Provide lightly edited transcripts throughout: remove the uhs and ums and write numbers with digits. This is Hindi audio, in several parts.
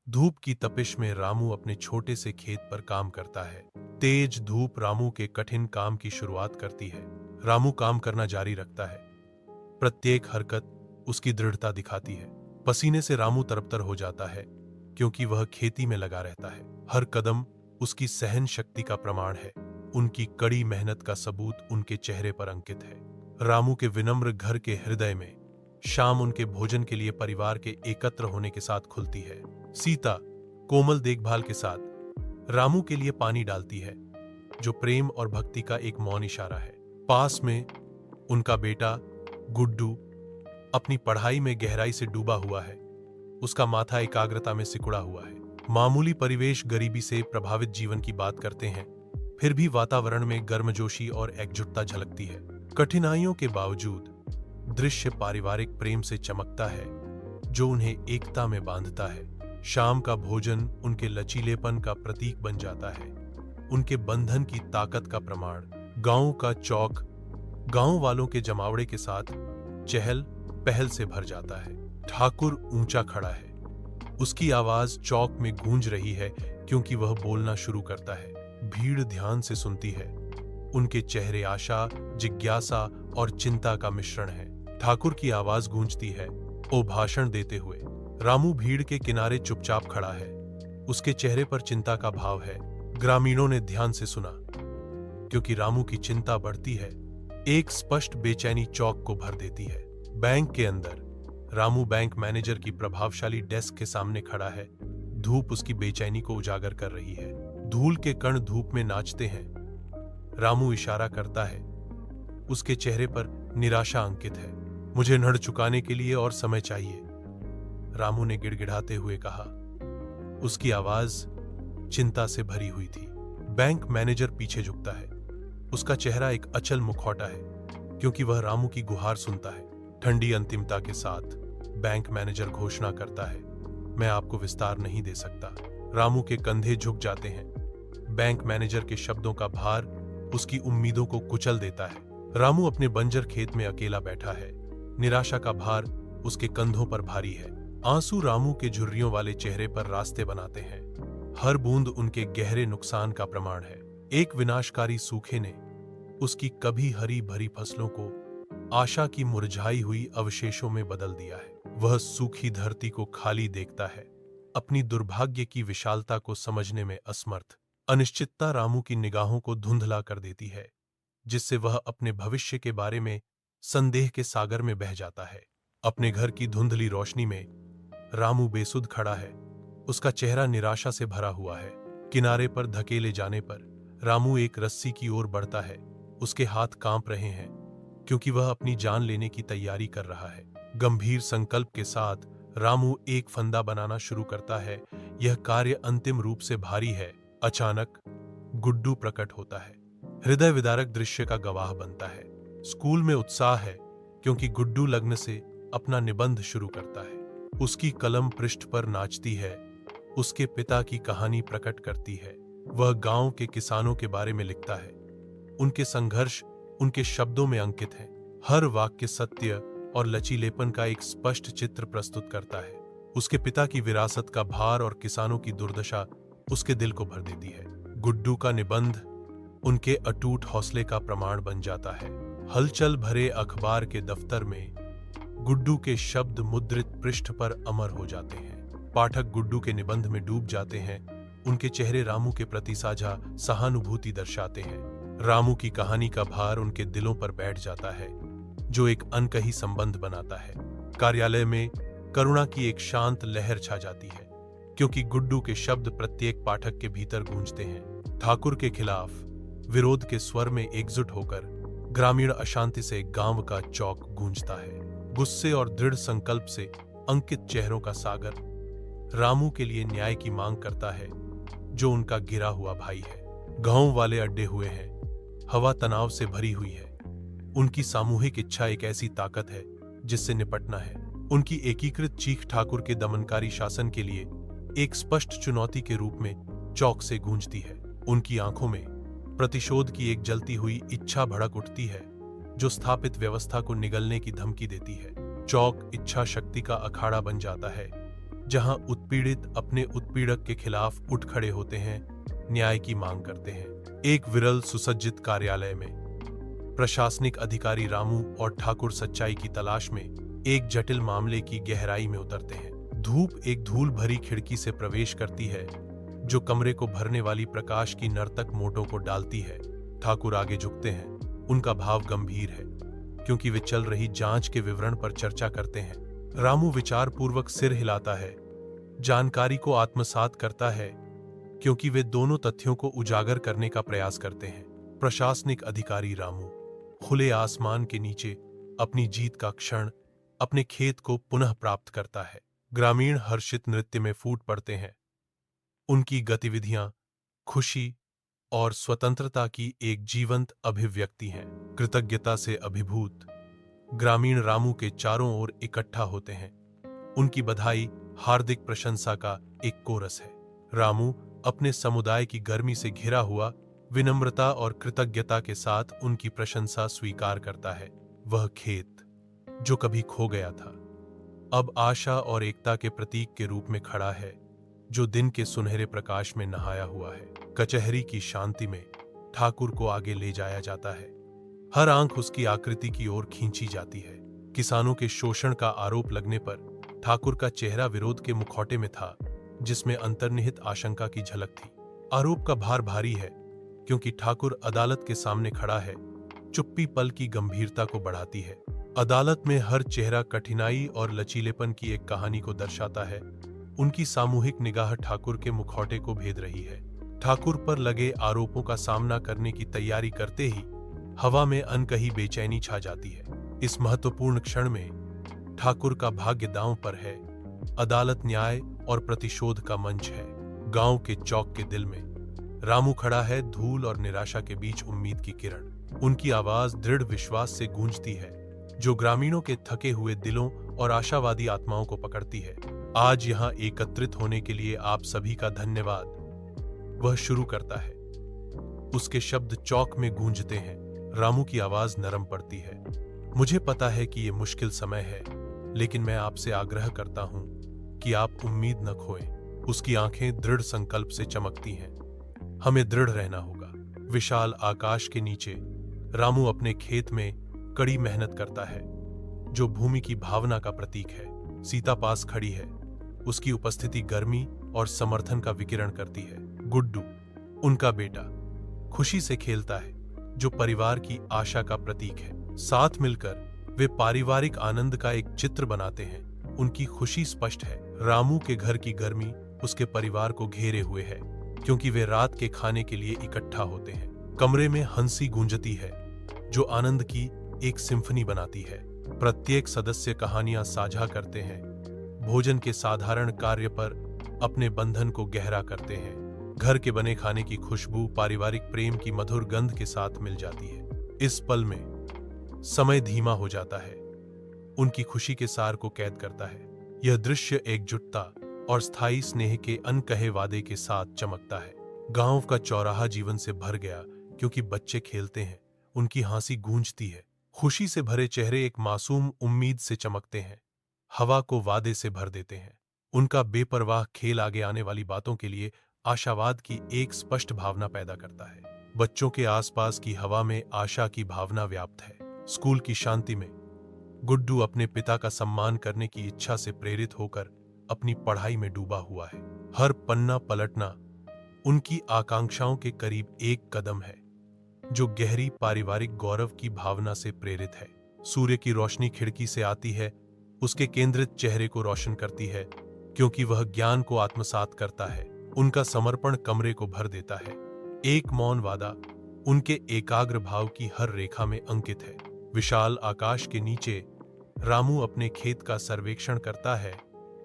धूप की तपिश में रामू अपने छोटे से खेत पर काम करता है। तेज धूप रामू के कठिन काम की शुरुआत करती है। रामू काम करना जारी रखता है। प्रत्येक हरकत उसकी दृढ़ता दिखाती है। पसीने से रामू तरबतर हो जाता है क्योंकि वह खेती में लगा रहता है। हर कदम उसकी सहन शक्ति का प्रमाण है। उनकी कड़ी मेहनत का सबूत उनके चेहरे पर अंकित है। रामू के विनम्र घर के हृदय में शाम उनके भोजन के लिए परिवार के एकत्र होने के साथ खुलती है। सीता कोमल देखभाल के साथ रामू के लिए पानी डालती है, जो प्रेम और भक्ति का एक मौन इशारा है। पास में उनका बेटा गुड्डू अपनी पढ़ाई में गहराई से डूबा हुआ है। उसका माथा एकाग्रता में सिकुड़ा हुआ है। मामूली परिवेश गरीबी से प्रभावित जीवन की बात करते हैं, फिर भी वातावरण में गर्मजोशी और एकजुटता झलकती है। कठिनाइयों के बावजूद दृश्य पारिवारिक प्रेम से चमकता है, जो उन्हें एकता में बांधता है। शाम का भोजन उनके लचीलेपन का प्रतीक बन जाता है, उनके बंधन की ताकत का प्रमाण। गांव का चौक गांव वालों के जमावड़े के साथ चहल पहल से भर जाता है। ठाकुर ऊंचा खड़ा है। उसकी आवाज चौक में गूंज रही है क्योंकि वह बोलना शुरू करता है। भीड़ ध्यान से सुनती है। उनके चेहरे आशा, जिज्ञासा और चिंता का मिश्रण है। ठाकुर की आवाज गूंजती है, ओ भाषण देते हुए। रामू भीड़ के किनारे चुपचाप खड़ा है। उसके चेहरे पर चिंता का भाव है। ग्रामीणों ने ध्यान से सुना क्योंकि रामू की चिंता बढ़ती है। एक स्पष्ट बेचैनी चौक को भर देती है। बैंक के अंदर रामू बैंक मैनेजर की प्रभावशाली डेस्क के सामने खड़ा है। धूप उसकी बेचैनी को उजागर कर रही है। धूल के कण धूप में नाचते हैं। रामू इशारा करता है। उसके चेहरे पर निराशा अंकित है। मुझे नड़ चुकाने के लिए और समय चाहिए, रामू ने गिड़गिड़ाते हुए कहा। उसकी आवाज चिंता से भरी हुई थी। बैंक मैनेजर पीछे झुकता है। उसका चेहरा एक अचल मुखौटा है क्योंकि वह रामू की गुहार सुनता है। ठंडी अंतिमता के साथ बैंक मैनेजर घोषणा करता है, मैं आपको विस्तार नहीं दे सकता। रामू के कंधे झुक जाते हैं। बैंक मैनेजर के शब्दों का भार उसकी उम्मीदों को कुचल देता है। रामू अपने बंजर खेत में अकेला बैठा है। निराशा का भार उसके कंधों पर भारी है। आंसू रामू के झुर्रियों वाले चेहरे पर रास्ते बनाते हैं। हर बूंद उनके गहरे नुकसान का प्रमाण है। एक विनाशकारी सूखे ने उसकी कभी हरी भरी फसलों को आशा की मुरझाई हुई अवशेषों में बदल दिया है। वह सूखी धरती को खाली देखता है, अपनी दुर्भाग्य की विशालता को समझने में असमर्थ। अनिश्चितता रामू की निगाहों को धुंधला कर देती है, जिससे वह अपने भविष्य के बारे में संदेह के सागर में बह जाता है। अपने घर की धुंधली रोशनी में रामू बेसुध खड़ा है। उसका चेहरा निराशा से भरा हुआ है। किनारे पर धकेले जाने पर रामू एक रस्सी की ओर बढ़ता है। उसके हाथ कांप रहे हैं क्योंकि वह अपनी जान लेने की तैयारी कर रहा है। गंभीर संकल्प के साथ रामू एक फंदा बनाना शुरू करता है। यह कार्य अंतिम रूप से भारी है। अचानक गुड्डू प्रकट होता है। हृदय विदारक दृश्य का गवाह बनता है। स्कूल में उत्साह है क्योंकि गुड्डू लग्न से अपना निबंध शुरू करता है। उसकी कलम पृष्ठ पर नाचती है, उसके पिता की कहानी प्रकट करती है। वह गांव के किसानों के बारे में लिखता है। उनके संघर्ष उनके शब्दों में अंकित है। हर वाक्य सत्य और लचीलेपन का एक स्पष्ट चित्र प्रस्तुत करता है। उसके पिता की विरासत का भार और किसानों की दुर्दशा उसके दिल को भर देती है। गुड्डू का निबंध उनके अटूट हौसले का प्रमाण बन जाता है। हलचल भरे अखबार के दफ्तर में गुड्डू के शब्द मुद्रित पृष्ठ पर अमर हो जाते हैं। पाठक गुड्डू के निबंध में डूब जाते हैं। उनके चेहरे रामू के प्रति साझा सहानुभूति दर्शाते हैं। रामू की कहानी का भार उनके दिलों पर बैठ जाता है, जो एक अनकही संबंध बनाता है। कार्यालय में करुणा की एक शांत लहर छा जाती है क्योंकि गुड्डू के शब्द प्रत्येक पाठक के भीतर गूंजते हैं। ठाकुर के खिलाफ विरोध के स्वर में एकजुट होकर ग्रामीण अशांति से गांव का चौक गूंजता है। गुस्से और दृढ़ संकल्प से अंकित चेहरों का सागर रामू के लिए न्याय की मांग करता है, जो उनका गिरा हुआ भाई है। गांव वाले अड्डे हुए हैं। हवा तनाव से भरी हुई है। उनकी सामूहिक इच्छा एक ऐसी ताकत है जिससे निपटना है। उनकी एकीकृत चीख ठाकुर के दमनकारी शासन के लिए एक स्पष्ट चुनौती के रूप में चौक से गूंजती है। उनकी आंखों में प्रतिशोध की एक जलती हुई इच्छा भड़क उठती है, जो स्थापित व्यवस्था को निगलने की धमकी देती है। चौक इच्छा शक्ति का अखाड़ा बन जाता है। जहां उत्पीड़ित अपने उत्पीड़क के खिलाफ उठ खड़े होते हैं, न्याय की मांग करते हैं। एक विरल सुसज्जित कार्यालय में प्रशासनिक अधिकारी रामू और ठाकुर सच्चाई की तलाश में एक जटिल मामले की गहराई में उतरते हैं। धूप एक धूल भरी खिड़की से प्रवेश करती है, जो कमरे को भरने वाली प्रकाश की नर्तक मोटों को डालती है। ठाकुर आगे झुकते हैं। उनका भाव गंभीर है, क्योंकि वे चल रही जांच के विवरण पर चर्चा करते हैं। रामू विचारपूर्वक सिर हिलाता है, जानकारी को आत्मसात करता है, क्योंकि वे दोनों तथ्यों को उजागर करने का प्रयास करते हैं। प्रशासनिक अधिकारी रामू खुले आसमान के नीचे अपनी जीत का क्षण, अपने खेत को पुनः प्राप्त करता है। ग्रामीण हर्षित नृत्य में फूट पड़ते हैं। उनकी गतिविधियां खुशी और स्वतंत्रता की एक जीवंत अभिव्यक्ति हैं। कृतज्ञता से अभिभूत ग्रामीण रामू के चारों ओर इकट्ठा होते हैं। उनकी बधाई, हार्दिक प्रशंसा का एक कोरस है। रामू अपने समुदाय की गर्मी से घिरा हुआ विनम्रता और कृतज्ञता के साथ उनकी प्रशंसा स्वीकार करता है। वह खेत जो कभी खो गया था, अब आशा और एकता के प्रतीक के रूप में खड़ा है, जो दिन के सुनहरे प्रकाश में नहाया हुआ है। कचहरी की शांति में ठाकुर को आगे ले जाया जाता है। हर आंख उसकी आकृति की ओर खींची जाती है। किसानों के शोषण का आरोप लगने पर ठाकुर का चेहरा विरोध के मुखौटे में था, जिसमें अंतर्निहित आशंका की झलक थी। आरोप का भार भारी है, क्योंकि ठाकुर अदालत के सामने खड़ा है। चुप्पी पल की गंभीरता को बढ़ाती है। अदालत में हर चेहरा कठिनाई और लचीलेपन की एक कहानी को दर्शाता है। उनकी सामूहिक निगाह ठाकुर के मुखौटे को भेद रही है। ठाकुर पर लगे आरोपों का सामना करने की तैयारी करते ही हवा में अनकही बेचैनी छा जाती है। इस महत्वपूर्ण क्षण में ठाकुर का भाग्य दांव पर है। अदालत न्याय और प्रतिशोध का मंच है। गांव के चौक के दिल में रामू खड़ा है, धूल और निराशा के बीच उम्मीद की किरण। उनकी आवाज दृढ़ विश्वास से गूंजती है, जो ग्रामीणों के थके हुए दिलों और आशावादी आत्माओं को पकड़ती है। आज यहाँ एकत्रित होने के लिए आप सभी का धन्यवाद, वह शुरू करता है। उसके शब्द चौक में गूंजते हैं। रामू की आवाज नरम पड़ती है। मुझे पता है कि ये मुश्किल समय है, लेकिन मैं आपसे आग्रह करता हूं कि आप उम्मीद न खोएं। उसकी आंखें दृढ़ संकल्प से चमकती हैं। हमें दृढ़ रहना होगा। विशाल आकाश के नीचे रामू अपने खेत में कड़ी मेहनत करता है, जो भूमि की भावना का प्रतीक है। सीता पास खड़ी है। उसकी उपस्थिति गर्मी और समर्थन का विकिरण करती है। गुड्डू, उनका बेटा, खुशी से खेलता है, जो परिवार की आशा का प्रतीक है। साथ मिलकर वे पारिवारिक आनंद का एक चित्र बनाते हैं। उनकी खुशी स्पष्ट है। रामू के घर की गर्मी उसके परिवार को घेरे हुए है, क्योंकि वे रात के खाने के लिए इकट्ठा होते हैं। कमरे में हंसी गूंजती है, जो आनंद की एक सिम्फनी बनाती है। प्रत्येक सदस्य कहानियां साझा करते हैं, भोजन के साधारण कार्य पर अपने बंधन को गहरा करते हैं। घर के बने खाने की खुशबू पारिवारिक प्रेम की मधुर गंध के साथ मिल जाती है। इस पल में समय धीमा हो जाता है, उनकी खुशी के सार को कैद करता है। यह दृश्य एकजुटता और स्थायी स्नेह के अनकहे वादे के साथ चमकता है। गांव का चौराहा जीवन से भर गया, क्योंकि बच्चे खेलते हैं, उनकी हंसी गूंजती है। खुशी से भरे चेहरे एक मासूम उम्मीद से चमकते हैं, हवा को वादे से भर देते हैं। उनका बेपरवाह खेल आगे आने वाली बातों के लिए आशावाद की एक स्पष्ट भावना पैदा करता है। बच्चों के आसपास की हवा में आशा की भावना व्याप्त है। स्कूल की शांति में गुड्डू अपने पिता का सम्मान करने की इच्छा से प्रेरित होकर अपनी पढ़ाई में डूबा हुआ है। हर पन्ना पलटना उनकी आकांक्षाओं के करीब एक कदम है, जो गहरी पारिवारिक गौरव की भावना से प्रेरित है। सूर्य की रोशनी खिड़की से आती है, उसके केंद्रित चेहरे को रोशन करती है, क्योंकि वह ज्ञान को आत्मसात करता है। उनका समर्पण कमरे को भर देता है। एक मौन वादा उनके एकाग्र भाव की हर रेखा में अंकित है। विशाल आकाश के नीचे रामू अपने खेत का सर्वेक्षण करता है।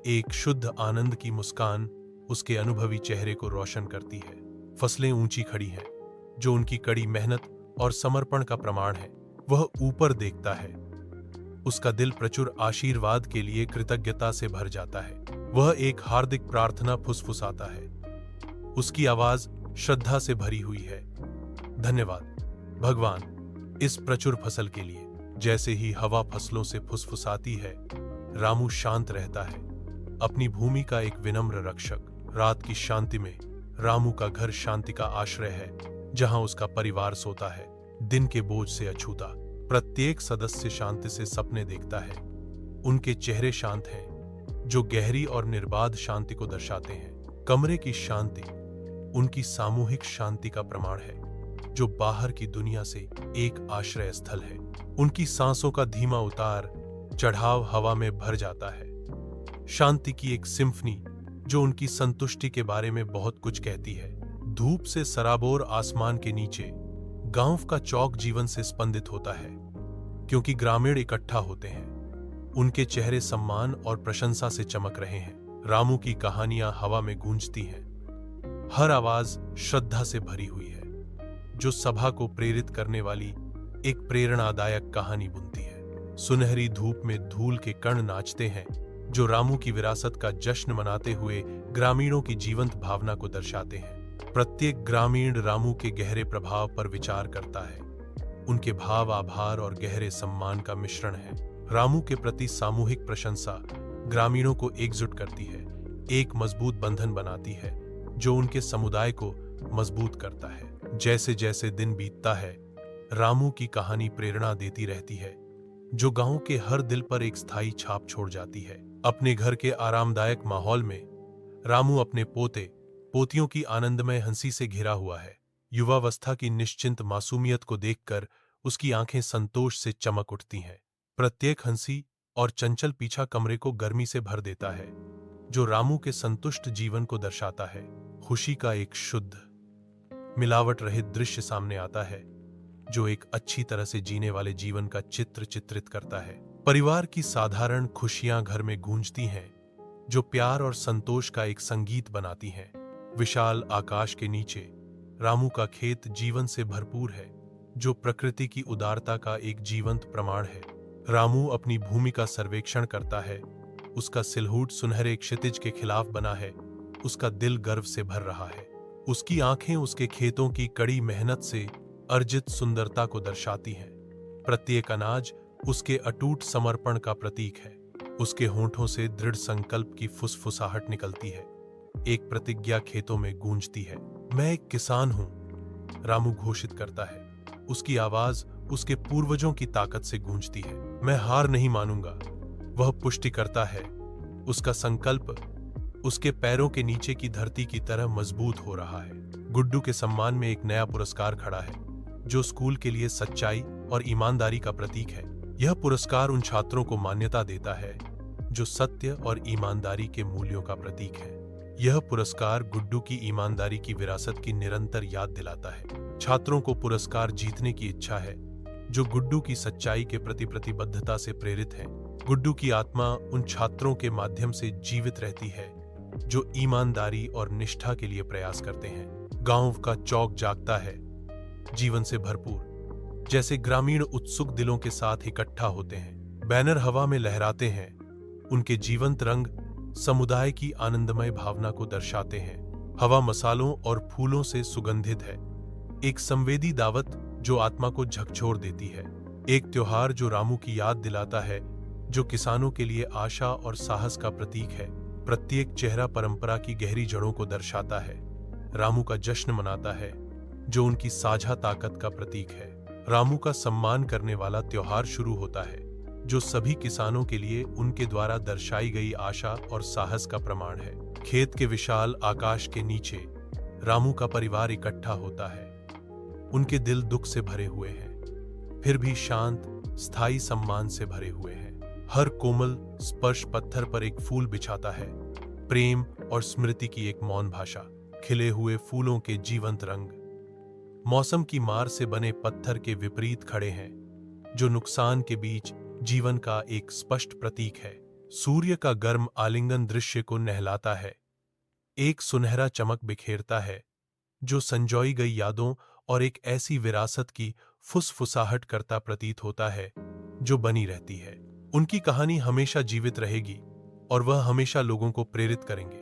एक शुद्ध आनंद की मुस्कान उसके अनुभवी चेहरे को रोशन करती है। फसलें ऊंची खड़ी हैं, जो उनकी कड़ी मेहनत और समर्पण का प्रमाण है। वह ऊपर देखता है, उसका दिल प्रचुर आशीर्वाद के लिए कृतज्ञता से भर जाता है। वह एक हार्दिक प्रार्थना फुसफुसाता है। उसकी आवाज श्रद्धा से भरी हुई है। धन्यवाद भगवान, इस प्रचुर फसल के लिए। जैसे ही हवा फसलों से फुसफुसाती है, रामू शांत रहता है। अपनी भूमि का एक विनम्र रक्षक। रात की शांति में रामू का घर शांति का आश्रय है, जहां उसका परिवार सोता है, दिन के बोझ से अछूता। प्रत्येक सदस्य शांति से सपने देखता है। उनके चेहरे शांत हैं, जो गहरी और निर्बाध शांति को दर्शाते हैं। कमरे की शांति उनकी सामूहिक शांति का प्रमाण है, जो बाहर की दुनिया से एक आश्रय स्थल है। उनकी सांसों का धीमा उतार चढ़ाव हवा में भर जाता है। शांति की एक सिम्फनी जो उनकी संतुष्टि के बारे में बहुत कुछ कहती है। धूप से सराबोर आसमान के नीचे गांव का चौक जीवन से स्पंदित होता है, क्योंकि ग्रामीण इकट्ठा होते हैं। उनके चेहरे सम्मान और प्रशंसा से चमक रहे हैं। रामू की कहानियां हवा में गूंजती हैं। हर आवाज श्रद्धा से भरी हुई है, जो सभा को प्रेरित करने वाली एक प्रेरणादायक कहानी बुनती है। सुनहरी धूप में धूल के कण नाचते हैं, जो रामू की विरासत का जश्न मनाते हुए ग्रामीणों की जीवंत भावना को दर्शाते हैं। प्रत्येक ग्रामीण रामू के गहरे प्रभाव पर विचार करता है। उनके भाव आभार और गहरे सम्मान का मिश्रण है। रामू के प्रति सामूहिक प्रशंसा ग्रामीणों को एकजुट करती है, एक मजबूत बंधन बनाती है, जो उनके समुदाय को मजबूत करता है। जैसे जैसे दिन बीतता है, रामू की कहानी प्रेरणा देती रहती है, जो गांव के हर दिल पर एक स्थायी छाप छोड़ जाती है। अपने घर के आरामदायक माहौल में रामू अपने पोते पोतियों की आनंदमय हंसी से घिरा हुआ है। युवावस्था की निश्चिंत मासूमियत को देखकर उसकी आंखें संतोष से चमक उठती हैं। प्रत्येक हंसी और चंचल पीछा कमरे को गर्मी से भर देता है, जो रामू के संतुष्ट जीवन को दर्शाता है। खुशी का एक शुद्ध मिलावट रहित दृश्य सामने आता है, जो एक अच्छी तरह से जीने वाले जीवन का चित्र चित्रित करता है। परिवार की साधारण खुशियां घर में गूंजती हैं, जो प्यार और संतोष का एक संगीत बनाती हैं। विशाल आकाश के नीचे रामू का खेत जीवन से भरपूर है, जो प्रकृति की उदारता का एक जीवंत प्रमाण है। रामू अपनी भूमि का सर्वेक्षण करता है। उसका सिलहूट सुनहरे क्षितिज के खिलाफ बना है। उसका दिल गर्व से भर रहा है। उसकी आंखें उसके खेतों की कड़ी मेहनत से अर्जित सुंदरता को दर्शाती हैं। प्रत्येक अनाज उसके अटूट समर्पण का प्रतीक है। उसके होंठों से दृढ़ संकल्प की फुसफुसाहट निकलती है। एक प्रतिज्ञा खेतों में गूंजती है। मैं एक किसान हूं, रामू घोषित करता है। उसकी आवाज उसके पूर्वजों की ताकत से गूंजती है। मैं हार नहीं मानूंगा, वह पुष्टि करता है। उसका संकल्प उसके पैरों के नीचे की धरती की तरह मजबूत हो रहा है। गुड्डू के सम्मान में एक नया पुरस्कार खड़ा है, जो स्कूल के लिए सच्चाई और ईमानदारी का प्रतीक है। यह पुरस्कार उन छात्रों को मान्यता देता है जो सत्य और ईमानदारी के मूल्यों का प्रतीक है। यह पुरस्कार गुड्डू की ईमानदारी की विरासत की निरंतर याद दिलाता है। छात्रों को पुरस्कार जीतने की इच्छा है, जो गुड्डू की सच्चाई के प्रति प्रतिबद्धता से प्रेरित है। गुड्डू की आत्मा उन छात्रों के माध्यम से जीवित रहती है, जो ईमानदारी और निष्ठा के लिए प्रयास करते हैं। गांव का चौक जागता है, जीवन से भरपूर, जैसे ग्रामीण उत्सुक दिलों के साथ इकट्ठा होते हैं। बैनर हवा में लहराते हैं। उनके जीवंत रंग समुदाय की आनंदमय भावना को दर्शाते हैं। हवा मसालों और फूलों से सुगंधित है, एक संवेदी दावत जो आत्मा को झकझोर देती है। एक त्योहार जो रामू की याद दिलाता है, जो किसानों के लिए आशा और साहस का प्रतीक है। प्रत्येक चेहरा परंपरा की गहरी जड़ों को दर्शाता है। रामू का जश्न मनाता है, जो उनकी साझा ताकत का प्रतीक है। रामू का सम्मान करने वाला त्योहार शुरू होता है, जो सभी किसानों के लिए उनके द्वारा दर्शाई गई आशा और साहस का प्रमाण है। खेत के विशाल आकाश के नीचे रामू का परिवार इकट्ठा होता है। उनके दिल दुख से भरे हुए हैं, फिर भी शांत, स्थायी सम्मान से भरे हुए हैं। हर कोमल स्पर्श पत्थर पर एक फूल बिछाता है। प्रेम और स्मृति की एक मौन भाषा। खिले हुए फूलों के जीवंत रंग मौसम की मार से बने पत्थर के विपरीत खड़े हैं, जो नुकसान के बीच जीवन का एक स्पष्ट प्रतीक है। सूर्य का गर्म आलिंगन दृश्य को नहलाता है, एक सुनहरा चमक बिखेरता है, जो संजोई गई यादों और एक ऐसी विरासत की फुसफुसाहट करता प्रतीत होता है जो बनी रहती है। उनकी कहानी हमेशा जीवित रहेगी और वह हमेशा लोगों को प्रेरित करेंगे।